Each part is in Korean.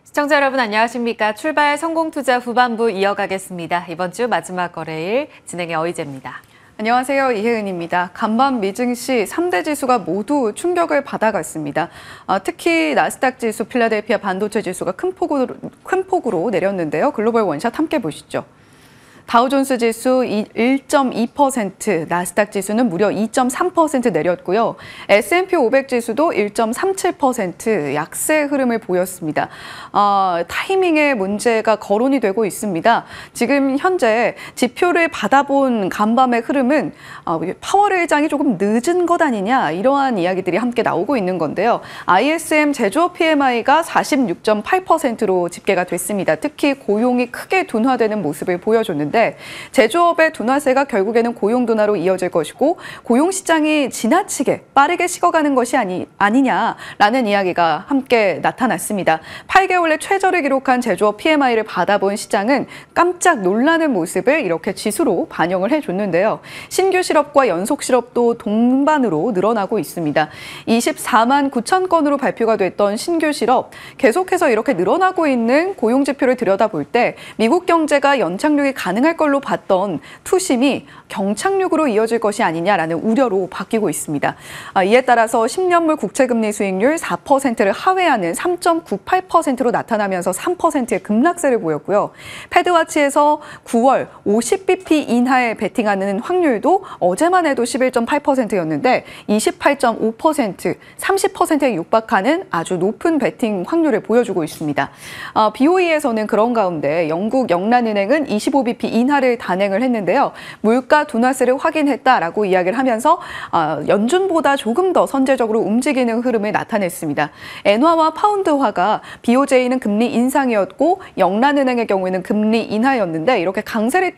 시청자 여러분 안녕하십니까? 출발 성공투자 후반부 이어가겠습니다. 이번 주 마지막 거래일 진행의 어이재입니다. 안녕하세요. 이혜은입니다. 간밤 미증시 3대 지수가 모두 충격을 받아갔습니다. 특히 나스닥 지수, 필라델피아 반도체 지수가 큰 폭으로 내렸는데요. 글로벌 원샷 함께 보시죠. 다우존스 지수 1.2%, 나스닥 지수는 무려 2.3% 내렸고요. S&P 500 지수도 1.37% 약세 흐름을 보였습니다. 타이밍의 문제가 거론이 되고 있습니다. 지금 현재 지표를 받아본 간밤의 흐름은 파월 의장이 조금 늦은 것 아니냐 이러한 이야기들이 함께 나오고 있는 건데요. ISM 제조업 PMI가 46.8%로 집계가 됐습니다. 특히 고용이 크게 둔화되는 모습을 보여줬는데 제조업의 둔화세가 결국에는 고용 둔화로 이어질 것이고 고용 시장이 지나치게 빠르게 식어가는 것이 아니냐라는 이야기가 함께 나타났습니다. 8개월 내 최저를 기록한 제조업 PMI를 받아본 시장은 깜짝 놀라는 모습을 이렇게 지수로 반영을 해줬는데요. 신규 실업과 연속 실업도 동반으로 늘어나고 있습니다. 24만 9천 건으로 발표가 됐던 신규 실업, 계속해서 이렇게 늘어나고 있는 고용 지표를 들여다볼 때 미국 경제가 연착륙이 가능할 걸로 봤던 투심이 경착륙으로 이어질 것이 아니냐라는 우려로 바뀌고 있습니다. 이에 따라서 10년물 국채금리 수익률 4%를 하회하는 3.98%로 나타나면서 3%의 급락세를 보였고요. 패드와치에서 9월 50bp 인하에 베팅하는 확률도 어제만 해도 11.8%였는데 28.5%, 30%에 육박하는 아주 높은 베팅 확률을 보여주고 있습니다. BOE에서는 그런 가운데 영국 영란은행은 25bp 인하를 단행을 했는데요. 물가 둔화세를 확인했다라고 이야기를 하면서 연준보다 조금 더 선제적으로 움직이는 흐름을 나타냈습니다. 엔화와 파운드화가 BOJ는 금리 인상이었고 영란은행의 경우에는 금리 인하였는데 이렇게 강세를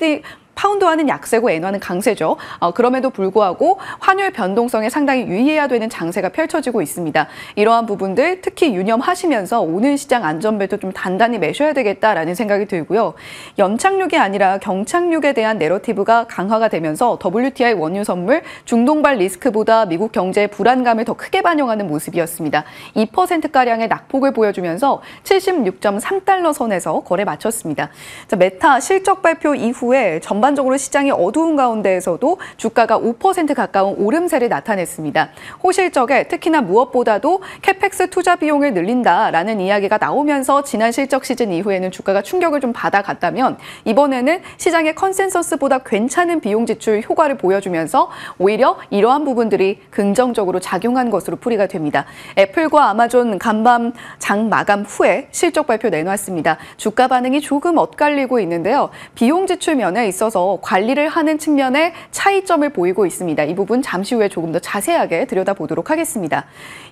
파운드화는 약세고 엔화는 강세죠. 그럼에도 불구하고 환율 변동성에 상당히 유의해야 되는 장세가 펼쳐지고 있습니다. 이러한 부분들 특히 유념하시면서 오늘 시장 안전벨트 좀 단단히 매셔야 되겠다라는 생각이 들고요. 연착륙이 아니라 경착륙에 대한 내러티브가 강화가 되면서 WTI 원유 선물 중동발 리스크보다 미국 경제의 불안감을 더 크게 반영하는 모습이었습니다. 2%가량의 낙폭을 보여주면서 76.3달러 선에서 거래 마쳤습니다. 메타 실적 발표 이후에 전반적으로 시장이 어두운 가운데에서도 주가가 5% 가까운 오름세를 나타냈습니다. 호실적에 특히나 무엇보다도 캐펙스 투자 비용을 늘린다라는 이야기가 나오면서 지난 실적 시즌 이후에는 주가가 충격을 좀 받아갔다면 이번에는 시장의 컨센서스보다 괜찮은 비용 지출 효과를 보여주면서 오히려 이러한 부분들이 긍정적으로 작용한 것으로 풀이가 됩니다. 애플과 아마존 간밤 장 마감 후에 실적 발표 내놨습니다. 주가 반응이 조금 엇갈리고 있는데요. 비용 지출 면에 있어서 관리를 하는 측면에 차이점을 보이고 있습니다. 이 부분 잠시 후에 조금 더 자세하게 들여다보도록 하겠습니다.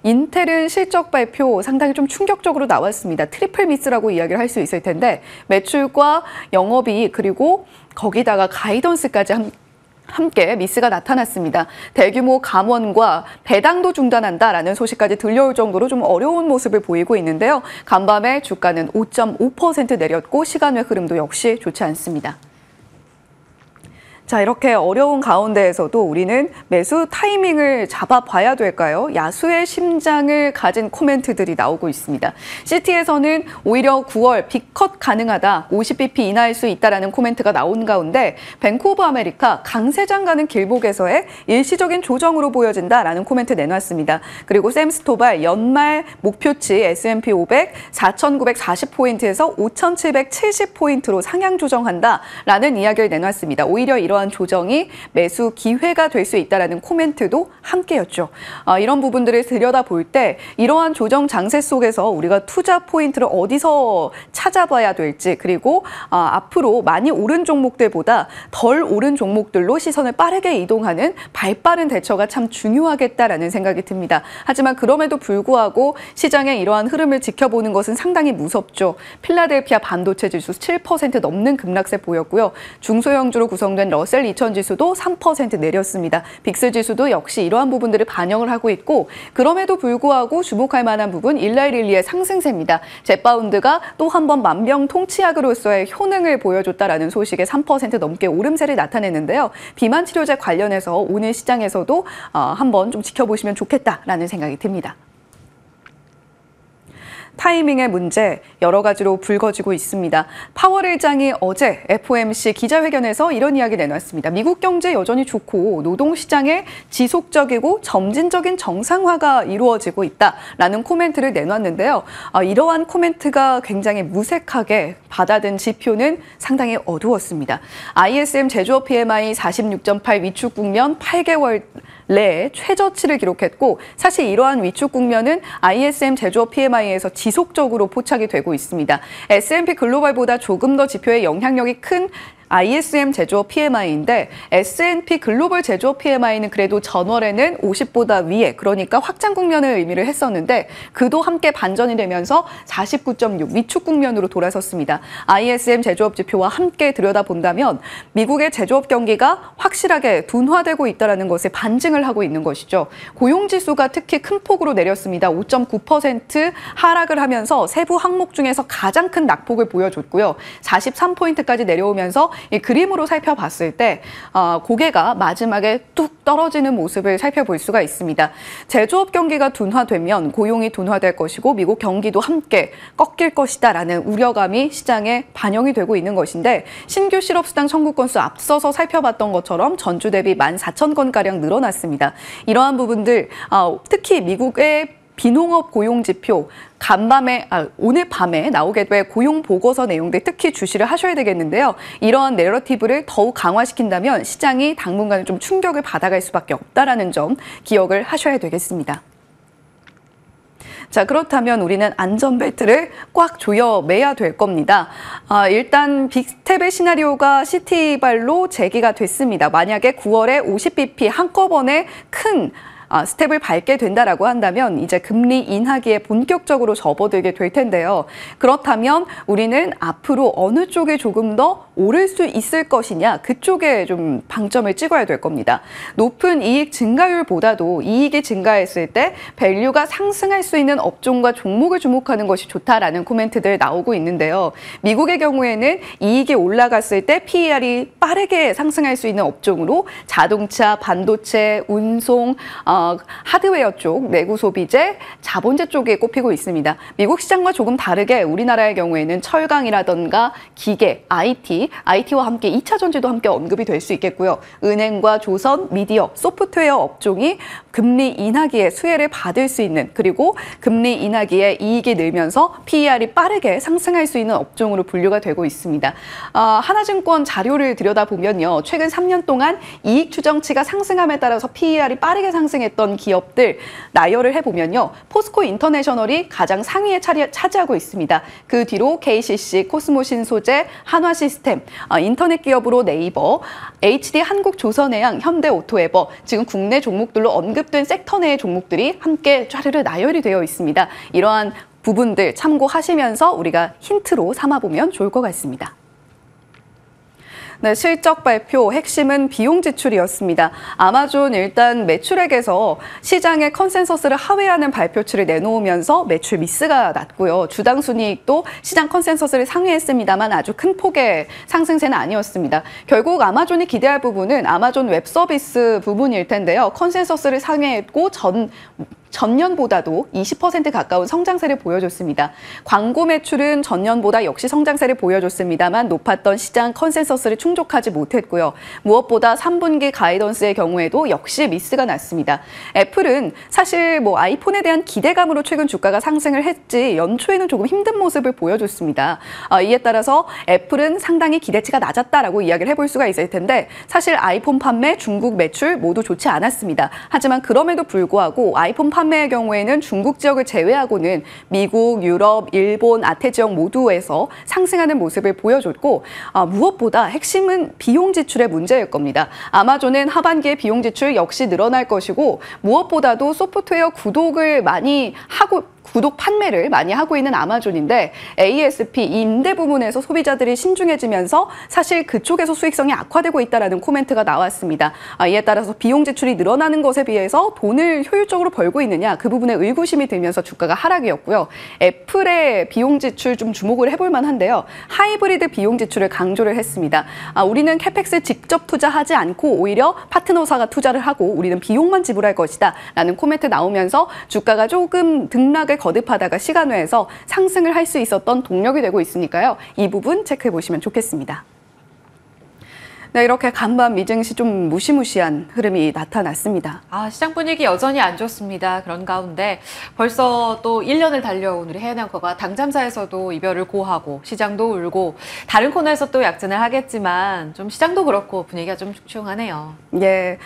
인텔은 실적 발표 상당히 좀 충격적으로 나왔습니다. 트리플 미스라고 이야기를 할 수 있을 텐데 매출과 영업이익 그리고 거기다가 가이던스까지 함께 미스가 나타났습니다. 대규모 감원과 배당도 중단한다라는 소식까지 들려올 정도로 좀 어려운 모습을 보이고 있는데요. 간밤에 주가는 5.5% 내렸고 시간의 흐름도 역시 좋지 않습니다. 자, 이렇게 어려운 가운데에서도 우리는 매수 타이밍을 잡아봐야 될까요? 야수의 심장을 가진 코멘트들이 나오고 있습니다. 시티에서는 오히려 9월 빅컷 가능하다, 50bp 인하할 수 있다라는 코멘트가 나온 가운데 뱅크 오브 아메리카 강세장 가는 길목에서의 일시적인 조정으로 보여진다라는 코멘트 내놨습니다. 그리고 샘스토발 연말 목표치 S&P 500 4,940포인트에서 5,770포인트로 상향 조정한다라는 이야기를 내놨습니다. 오히려 이러한 조정이 매수 기회가 될 수 있다는 코멘트도 함께였죠. 이런 부분들을 들여다볼 때 이러한 조정 장세 속에서 우리가 투자 포인트를 어디서 찾아봐야 될지 그리고 앞으로 많이 오른 종목들보다 덜 오른 종목들로 시선을 빠르게 이동하는 발빠른 대처가 참 중요하겠다라는 생각이 듭니다. 하지만 그럼에도 불구하고 시장의 이러한 흐름을 지켜보는 것은 상당히 무섭죠. 필라델피아 반도체 지수 7% 넘는 급락세 보였고요. 중소형주로 구성된 러셀 2000 지수도 3% 내렸습니다. 빅스 지수도 역시 이러한 부분들을 반영을 하고 있고 그럼에도 불구하고 주목할 만한 부분 일라이릴리의 상승세입니다. 젯바운드가 또 한 번 만병통치약으로서의 효능을 보여줬다라는 소식에 3% 넘게 오름세를 나타냈는데요. 비만 치료제 관련해서 오늘 시장에서도 한번 좀 지켜보시면 좋겠다라는 생각이 듭니다. 타이밍의 문제 여러 가지로 불거지고 있습니다. 파월 의장이 어제 FOMC 기자회견에서 이런 이야기 내놨습니다. 미국 경제 여전히 좋고 노동시장의 지속적이고 점진적인 정상화가 이루어지고 있다라는 코멘트를 내놨는데요. 이러한 코멘트가 굉장히 무색하게 받아든 지표는 상당히 어두웠습니다. ISM 제조업 PMI 46.8 위축 국면 8개월 내에 최저치를 기록했고 사실 이러한 위축 국면은 ISM 제조업 PMI에서 지속적으로 포착이 되고 있습니다. S&P 글로벌보다 조금 더 지표에 영향력이 큰 ISM 제조업 PMI인데 S&P 글로벌 제조업 PMI는 그래도 전월에는 50보다 위에 그러니까 확장 국면을 의미를 했었는데 그도 함께 반전이 되면서 49.6 위축 국면으로 돌아섰습니다. ISM 제조업 지표와 함께 들여다본다면 미국의 제조업 경기가 확실하게 둔화되고 있다는 것에 반증을 하고 있는 것이죠. 고용지수가 특히 큰 폭으로 내렸습니다. 5.9% 하락을 하면서 세부 항목 중에서 가장 큰 낙폭을 보여줬고요. 43포인트까지 내려오면서 이 그림으로 살펴봤을 때 고개가 마지막에 뚝 떨어지는 모습을 살펴볼 수가 있습니다. 제조업 경기가 둔화되면 고용이 둔화될 것이고 미국 경기도 함께 꺾일 것이다라는 우려감이 시장에 반영이 되고 있는 것인데 신규 실업수당 청구 건수 앞서서 살펴봤던 것처럼 전주 대비 14,000건가량 늘어났습니다. 이러한 부분들 특히 미국의 비농업 고용 지표 오늘 밤에 나오게 될 고용 보고서 내용들 특히 주시를 하셔야 되겠는데요. 이러한 내러티브를 더욱 강화시킨다면 시장이 당분간은 좀 충격을 받아갈 수밖에 없다라는 점 기억을 하셔야 되겠습니다. 자, 그렇다면 우리는 안전벨트를 꽉 조여 매야 될 겁니다. 일단 빅스텝의 시나리오가 시티발로 제기가 됐습니다. 만약에 9월에 50bp 한꺼번에 큰 스텝을 밟게 된다라고 한다면 이제 금리 인하기에 본격적으로 접어들게 될 텐데요. 그렇다면 우리는 앞으로 어느 쪽에 조금 더 오를 수 있을 것이냐 그쪽에 좀 방점을 찍어야 될 겁니다. 높은 이익 증가율보다도 이익이 증가했을 때 밸류가 상승할 수 있는 업종과 종목을 주목하는 것이 좋다라는 코멘트들 나오고 있는데요. 미국의 경우에는 이익이 올라갔을 때 PER이 빠르게 상승할 수 있는 업종으로 자동차, 반도체, 운송, 하드웨어 쪽, 내구 소비재, 자본재 쪽에 꼽히고 있습니다. 미국 시장과 조금 다르게 우리나라의 경우에는 철강이라던가 기계, IT와 함께 2차 전지도 함께 언급이 될 수 있겠고요. 은행과 조선, 미디어, 소프트웨어 업종이 금리 인하기에 수혜를 받을 수 있는 그리고 금리 인하기에 이익이 늘면서 PER이 빠르게 상승할 수 있는 업종으로 분류가 되고 있습니다. 하나증권 자료를 들여다보면요. 최근 3년 동안 이익 추정치가 상승함에 따라서 PER이 빠르게 상승했던 기업들 나열을 해보면요. 포스코 인터내셔널이 가장 상위에 차지하고 있습니다. 그 뒤로 KCC, 코스모신소재, 한화시스템, 인터넷 기업으로 네이버, HD 한국조선해양, 현대오토에버 지금 국내 종목들로 언급된 섹터 내의 종목들이 함께 쫘르르 나열이 되어 있습니다. 이러한 부분들 참고하시면서 우리가 힌트로 삼아보면 좋을 것 같습니다. 네, 실적 발표 핵심은 비용 지출이었습니다. 아마존 일단 매출액에서 시장의 컨센서스를 하회하는 발표치를 내놓으면서 매출 미스가 났고요. 주당 순이익도 시장 컨센서스를 상회했습니다만 아주 큰 폭의 상승세는 아니었습니다. 결국 아마존이 기대할 부분은 아마존 웹 서비스 부분일 텐데요. 컨센서스를 상회했고 전년보다도 20% 가까운 성장세를 보여줬습니다. 광고 매출은 전년보다 역시 성장세를 보여줬습니다만 높았던 시장 컨센서스를 충족하지 못했고요. 무엇보다 3분기 가이던스의 경우에도 역시 미스가 났습니다. 애플은 사실 아이폰에 대한 기대감으로 최근 주가가 상승을 했지 연초에는 조금 힘든 모습을 보여줬습니다. 이에 따라서 애플은 상당히 기대치가 낮았다라고 이야기를 해볼 수가 있을 텐데 사실 아이폰 판매, 중국 매출 모두 좋지 않았습니다. 하지만 그럼에도 불구하고 아이폰 판매의 경우에는 중국 지역을 제외하고는 미국, 유럽, 일본, 아태 지역 모두에서 상승하는 모습을 보여줬고 무엇보다 핵심은 비용 지출의 문제일 겁니다. 아마존은 하반기에 비용 지출 역시 늘어날 것이고 무엇보다도 소프트웨어 구독 판매를 많이 하고 있는 아마존인데 ASP 임대 부분에서 소비자들이 신중해지면서 사실 그쪽에서 수익성이 악화되고 있다는 코멘트가 나왔습니다. 이에 따라서 비용 지출이 늘어나는 것에 비해서 돈을 효율적으로 벌고 있느냐 그 부분에 의구심이 들면서 주가가 하락이었고요. 애플의 비용 지출 좀 주목을 해볼 만한데요. 하이브리드 비용 지출을 강조를 했습니다. 우리는 캐펙스 직접 투자하지 않고 오히려 파트너사가 투자를 하고 우리는 비용만 지불할 것이다 라는 코멘트 나오면서 주가가 조금 등락을 하락을 거듭하다가 시간외에서 상승을 할 수 있었던 동력이 되고 있으니까요. 이 부분 체크해 보시면 좋겠습니다. 네, 이렇게 간밤 미증시 좀 무시무시한 흐름이 나타났습니다. 시장 분위기 여전히 안 좋습니다. 그런 가운데 벌써 또 1년을 달려온 우리 혜연 앵커가 당잠사에서도 이별을 고하고 시장도 울고 다른 코너에서 또 약진을 하겠지만 좀 시장도 그렇고 분위기가 좀 축축하네요. 예,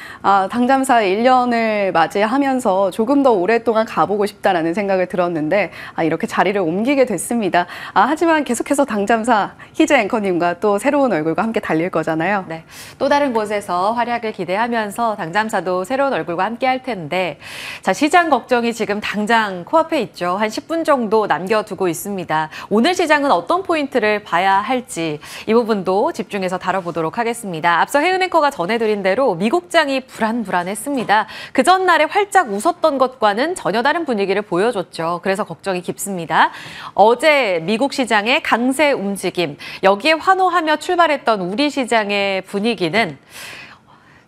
당잠사 1년을 맞이하면서 조금 더 오랫동안 가보고 싶다라는 생각을 들었는데 이렇게 자리를 옮기게 됐습니다. 하지만 계속해서 당잠사 희재 앵커님과 또 새로운 얼굴과 함께 달릴 거잖아요. 네, 또 다른 곳에서 활약을 기대하면서 당잠사도 새로운 얼굴과 함께 할 텐데 자, 시장 걱정이 지금 당장 코앞에 있죠. 한 10분 정도 남겨두고 있습니다. 오늘 시장은 어떤 포인트를 봐야 할지 이 부분도 집중해서 다뤄보도록 하겠습니다. 앞서 혜은 앵커가 전해드린 대로 미국장이 불안했습니다. 그 전날에 활짝 웃었던 것과는 전혀 다른 분위기를 보여줬죠. 그래서 걱정이 깊습니다. 어제 미국 시장의 강세 움직임, 여기에 환호하며 출발했던 우리 시장의 분위기는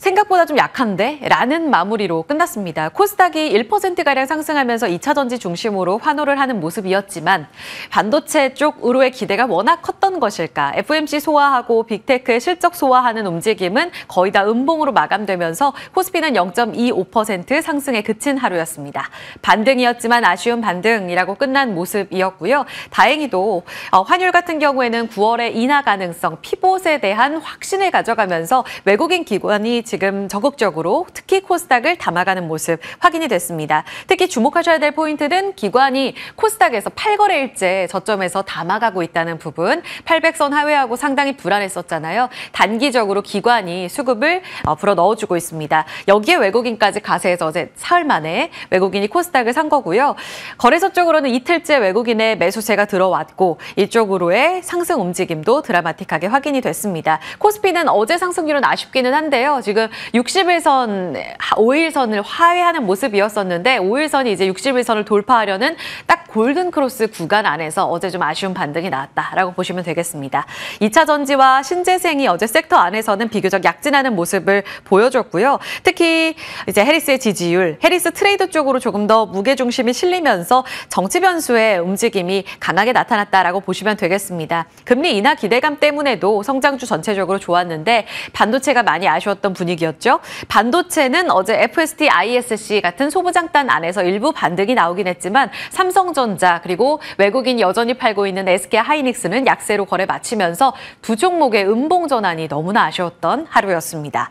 생각보다 좀 약한데? 라는 마무리로 끝났습니다. 코스닥이 1%가량 상승하면서 2차 전지 중심으로 환호를 하는 모습이었지만 반도체 쪽 의료의 기대가 워낙 컸던 것일까? FMC 소화하고 빅테크의 실적 소화하는 움직임은 거의 다 음봉으로 마감되면서 코스피는 0.25% 상승에 그친 하루였습니다. 반등이었지만 아쉬운 반등이라고 끝난 모습이었고요. 다행히도 환율 같은 경우에는 9월에 인하 가능성, 피봇에 대한 확신을 가져가면서 외국인 기관이 지금 적극적으로 특히 코스닥을 담아가는 모습 확인이 됐습니다. 특히 주목하셔야 될 포인트는 기관이 코스닥에서 8거래일째 저점에서 담아가고 있다는 부분. 800선 하회하고 상당히 불안했었잖아요. 단기적으로 기관이 수급을 불어 넣어주고 있습니다. 여기에 외국인까지 가세해서 어제 사흘 만에 외국인이 코스닥을 산 거고요. 거래소 쪽으로는 이틀째 외국인의 매수세가 들어왔고 이쪽으로의 상승 움직임도 드라마틱하게 확인이 됐습니다. 코스피는 어제 상승률은 아쉽기는 한데요. 지금 60일선, 5일선을 하회하는 모습이었었는데 5일선이 이제 60일선을 돌파하려는 딱 골든크로스 구간 안에서 어제 좀 아쉬운 반등이 나왔다라고 보시면 되겠습니다. 2차 전지와 신재생이 어제 섹터 안에서는 비교적 약진하는 모습을 보여줬고요. 특히 이제 해리스의 지지율, 해리스 트레이드 쪽으로 조금 더 무게중심이 실리면서 정치 변수의 움직임이 강하게 나타났다라고 보시면 되겠습니다. 금리 인하 기대감 때문에도 성장주 전체적으로 좋았는데 반도체가 많이 아쉬웠던 분위기였죠. 반도체는 어제 FST, ISC 같은 소부장단 안에서 일부 반등이 나오긴 했지만 삼성전자 그리고 외국인이 여전히 팔고 있는 SK 하이닉스는 약세로 거래 마치면서 두 종목의 음봉 전환이 너무나 아쉬웠던 하루였습니다.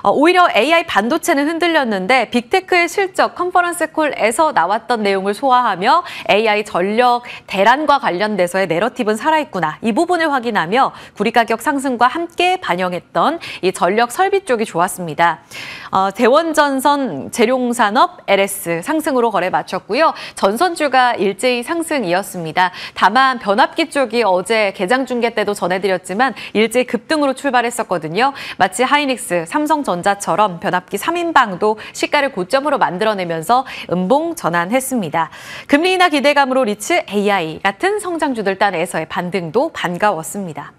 오히려 AI 반도체는 흔들렸는데 빅테크의 실적 컨퍼런스 콜에서 나왔던 내용을 소화하며 AI 전력 대란과 관련돼서의 내러티브는 살아있구나. 이 부분을 확인하며 구리 가격 상승과 함께 반영했던 이 전력 설비 쪽이 좋았습니다. 대원전선 재룡산업 LS 상승으로 거래 마쳤고요. 전선주가 일제히 상승이었습니다. 다만 변압기 쪽이 어제 개장 중계 때도 전해드렸지만 일제히 급등으로 출발했었거든요. 마치 하이닉스, 삼성전자처럼 변압기 3인방도 시가를 고점으로 만들어내면서 음봉 전환했습니다. 금리 인하 기대감으로 리츠 AI 같은 성장주들 단에서의 반등도 반가웠습니다.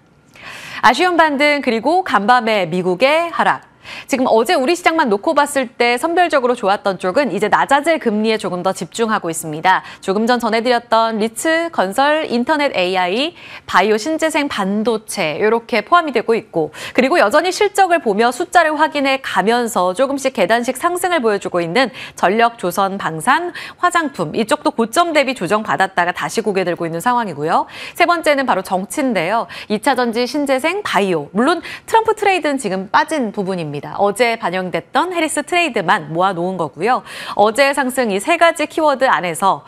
아쉬운 반등 그리고 간밤에 미국의 하락. 지금 어제 우리 시장만 놓고 봤을 때 선별적으로 좋았던 쪽은 이제 낮아질 금리에 조금 더 집중하고 있습니다. 조금 전 전해드렸던 리츠, 건설, 인터넷 AI, 바이오, 신재생, 반도체 이렇게 포함이 되고 있고 그리고 여전히 실적을 보며 숫자를 확인해 가면서 조금씩 계단식 상승을 보여주고 있는 전력, 조선, 방산, 화장품 이쪽도 고점 대비 조정받았다가 다시 고개 들고 있는 상황이고요. 세 번째는 바로 정치인데요. 2차 전지, 신재생, 바이오 물론 트럼프 트레이드는 지금 빠진 부분입니다. 어제 반영됐던 해리스 트레이드만 모아놓은 거고요. 어제 상승 이 세 가지 키워드 안에서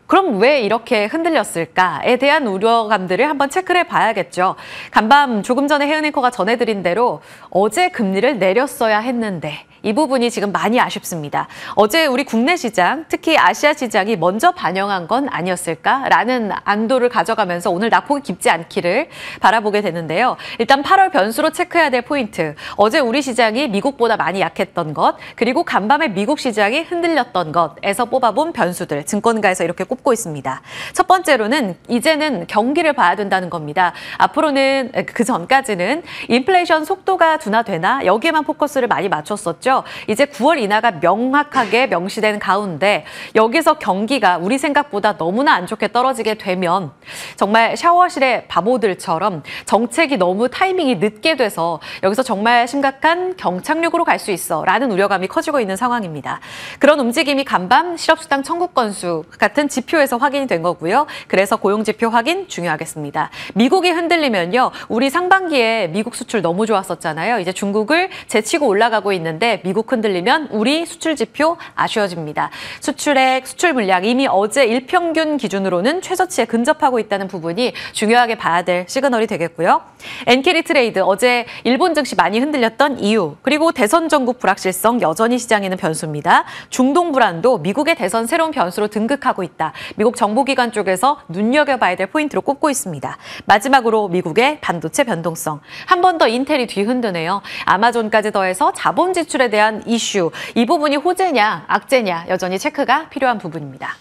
그럼 왜 이렇게 흔들렸을까에 대한 우려감들을 한번 체크를 해봐야겠죠. 간밤 조금 전에 혜은 앵커가 전해드린 대로 어제 금리를 내렸어야 했는데 이 부분이 지금 많이 아쉽습니다. 어제 우리 국내 시장, 특히 아시아 시장이 먼저 반영한 건 아니었을까라는 안도를 가져가면서 오늘 낙폭이 깊지 않기를 바라보게 되는데요. 일단 8월 변수로 체크해야 될 포인트. 어제 우리 시장이 미국보다 많이 약했던 것, 그리고 간밤에 미국 시장이 흔들렸던 것에서 뽑아본 변수들, 증권가에서 이렇게 꼽고 있습니다. 첫 번째로는 이제는 경기를 봐야 된다는 겁니다. 앞으로는 그 전까지는 인플레이션 속도가 둔화되나 여기에만 포커스를 많이 맞췄었죠. 있었죠. 이제 9월 인하가 명확하게 명시된 가운데 여기서 경기가 우리 생각보다 너무나 안 좋게 떨어지게 되면 정말 샤워실의 바보들처럼 정책이 너무 타이밍이 늦게 돼서 여기서 정말 심각한 경착륙으로 갈 수 있어 라는 우려감이 커지고 있는 상황입니다. 그런 움직임이 간밤 실업수당 청구 건수 같은 지표에서 확인이 된 거고요. 그래서 고용지표 확인 중요하겠습니다. 미국이 흔들리면요. 우리 상반기에 미국 수출 너무 좋았었잖아요. 이제 중국을 제치고 올라가고 있는데 미국 흔들리면 우리 수출 지표 아쉬워집니다. 수출액, 수출 물량 이미 어제 일평균 기준으로는 최저치에 근접하고 있다는 부분이 중요하게 봐야 될 시그널이 되겠고요. 엔캐리 트레이드 어제 일본 증시 많이 흔들렸던 이유 그리고 대선 전국 불확실성 여전히 시장에는 변수입니다. 중동 불안도 미국의 대선 새로운 변수로 등극하고 있다. 미국 정보기관 쪽에서 눈여겨봐야 될 포인트로 꼽고 있습니다. 마지막으로 미국의 반도체 변동성. 한 번 더 인텔이 뒤흔드네요. 아마존까지 더해서 자본 지출에 대한 이슈. 이 부분이 호재냐 악재냐 여전히 체크가 필요한 부분입니다.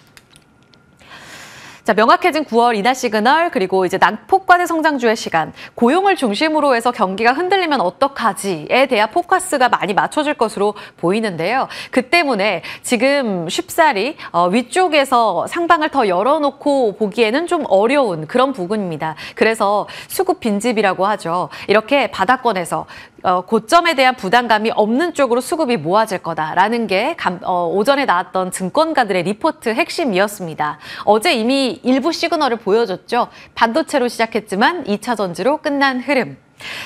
자, 명확해진 9월 인하 시그널 그리고 이제 낙폭과대 성장주의 시간, 고용을 중심으로 해서 경기가 흔들리면 어떡하지에 대한 포커스가 많이 맞춰질 것으로 보이는데요. 그 때문에 지금 쉽사리 위쪽에서 상방을 더 열어놓고 보기에는 좀 어려운 그런 부분입니다. 그래서 수급 빈집이라고 하죠. 이렇게 바닥권에서 고점에 대한 부담감이 없는 쪽으로 수급이 모아질 거다라는 게 오전에 나왔던 증권가들의 리포트 핵심이었습니다. 어제 이미 일부 시그널을 보여줬죠. 반도체로 시작했지만 2차 전지로 끝난 흐름.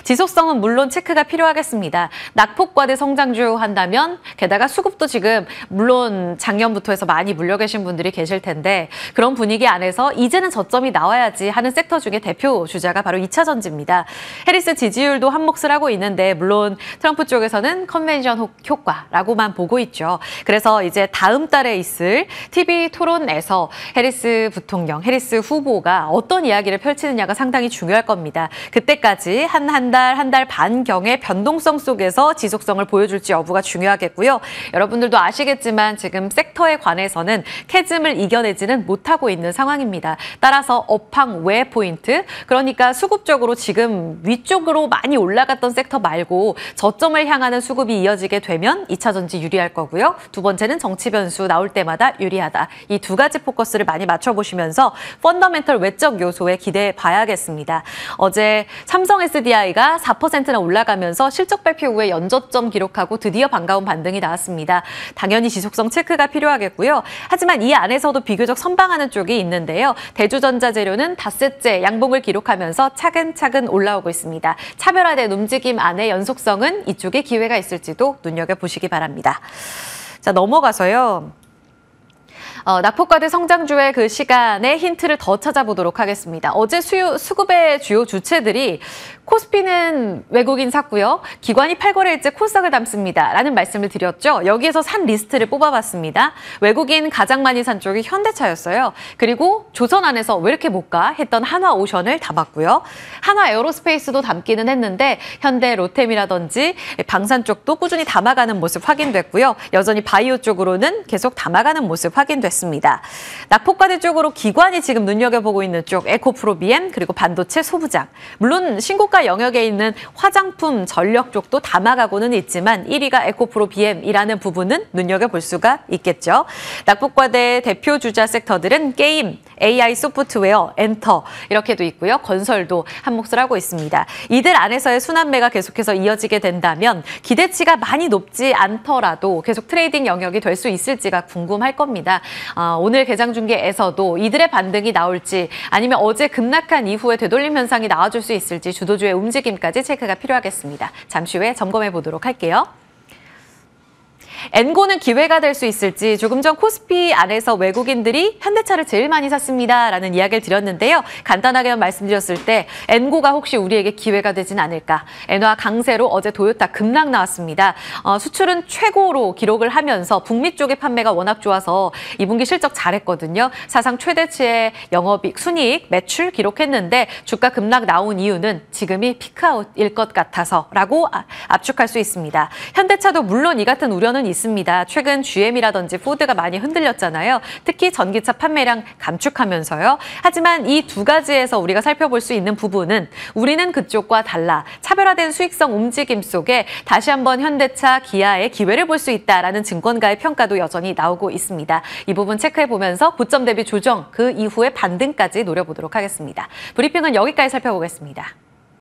지속성은 물론 체크가 필요하겠습니다. 낙폭과대 성장주 한다면 게다가 수급도 지금 물론 작년부터 해서 많이 물려 계신 분들이 계실 텐데 그런 분위기 안에서 이제는 저점이 나와야지 하는 섹터 중에 대표 주자가 바로 2차 전지입니다. 해리스 지지율도 한몫을 하고 있는데 물론 트럼프 쪽에서는 컨벤션 효과라고만 보고 있죠. 그래서 이제 다음 달에 있을 TV 토론에서 해리스 부통령, 해리스 후보가 어떤 이야기를 펼치느냐가 상당히 중요할 겁니다. 그때까지 한 달 반경의 변동성 속에서 지속성을 보여줄지 여부가 중요하겠고요. 여러분들도 아시겠지만 지금 섹터에 관해서는 캐즘을 이겨내지는 못하고 있는 상황입니다. 따라서 업황 외 포인트, 그러니까 수급적으로 지금 위쪽으로 많이 올라갔던 섹터 말고 저점을 향하는 수급이 이어지게 되면 2차 전지 유리할 거고요. 두 번째는 정치 변수 나올 때마다 유리하다. 이 두 가지 포커스를 많이 맞춰보시면서 펀더멘털 외적 요소에 기대해 봐야겠습니다. 어제 삼성 SDI가 4%나 올라가면서 실적 발표 후에 연저점 기록하고 드디어 반가운 반등이 나왔습니다. 당연히 지속성 체크가 필요하겠고요. 하지만 이 안에서도 비교적 선방하는 쪽이 있는데요. 대주전자재료는 닷새째 양봉을 기록하면서 차근차근 올라오고 있습니다. 차별화된 움직임 안에 연속성은 이쪽에 기회가 있을지도 눈여겨보시기 바랍니다. 자, 넘어가서요. 낙폭과대 성장주의 그 시간에 힌트를 더 찾아보도록 하겠습니다. 어제 수급의 주요 주체들이 코스피는 외국인 샀고요. 기관이 8거래일째 코스닥을 담습니다. 라는 말씀을 드렸죠. 여기에서 산 리스트를 뽑아봤습니다. 외국인 가장 많이 산 쪽이 현대차였어요. 그리고 조선 안에서 왜 이렇게 못 가? 했던 한화오션을 담았고요. 한화에어로스페이스도 담기는 했는데 현대 로템이라든지 방산 쪽도 꾸준히 담아가는 모습 확인됐고요. 여전히 바이오 쪽으로는 계속 담아가는 모습 확인됐습니다. 낙폭과대 쪽으로 기관이 지금 눈여겨보고 있는 쪽 에코프로비엠 그리고 반도체 소부장. 물론 신고가 영역에 있는 화장품 전력 쪽도 담아가고는 있지만 1위가 에코프로비엠이라는 부분은 눈여겨볼 수가 있겠죠. 낙폭과대 대표 주자 섹터들은 게임, AI 소프트웨어, 엔터 이렇게도 있고요. 건설도 한몫을 하고 있습니다. 이들 안에서의 순환매가 계속해서 이어지게 된다면 기대치가 많이 높지 않더라도 계속 트레이딩 영역이 될 수 있을지가 궁금할 겁니다. 오늘 개장 중계에서도 이들의 반등이 나올지 아니면 어제 급락한 이후에 되돌림 현상이 나와줄 수 있을지 주도주의 움직임까지 체크가 필요하겠습니다. 잠시 후에 점검해 보도록 할게요. 엔고는 기회가 될 수 있을지 조금 전 코스피 안에서 외국인들이 현대차를 제일 많이 샀습니다라는 이야기를 드렸는데요. 간단하게 말씀드렸을 때 엔고가 혹시 우리에게 기회가 되진 않을까. 엔화 강세로 어제 도요타 급락 나왔습니다. 수출은 최고로 기록을 하면서 북미 쪽의 판매가 워낙 좋아서 2분기 실적 잘했거든요. 사상 최대치의 영업이익, 순이익, 매출 기록했는데 주가 급락 나온 이유는 지금이 피크아웃일 것 같아서라고 압축할 수 있습니다. 현대차도 물론 이 같은 우려는 있습니다. 최근 GM이라든지 포드가 많이 흔들렸잖아요. 특히 전기차 판매량 감축하면서요. 하지만 이 두 가지에서 우리가 살펴볼 수 있는 부분은 우리는 그쪽과 달라 차별화된 수익성 움직임 속에 다시 한번 현대차, 기아의 기회를 볼 수 있다라는 증권가의 평가도 여전히 나오고 있습니다. 이 부분 체크해보면서 고점 대비 조정, 그 이후에 반등까지 노려보도록 하겠습니다. 브리핑은 여기까지 살펴보겠습니다.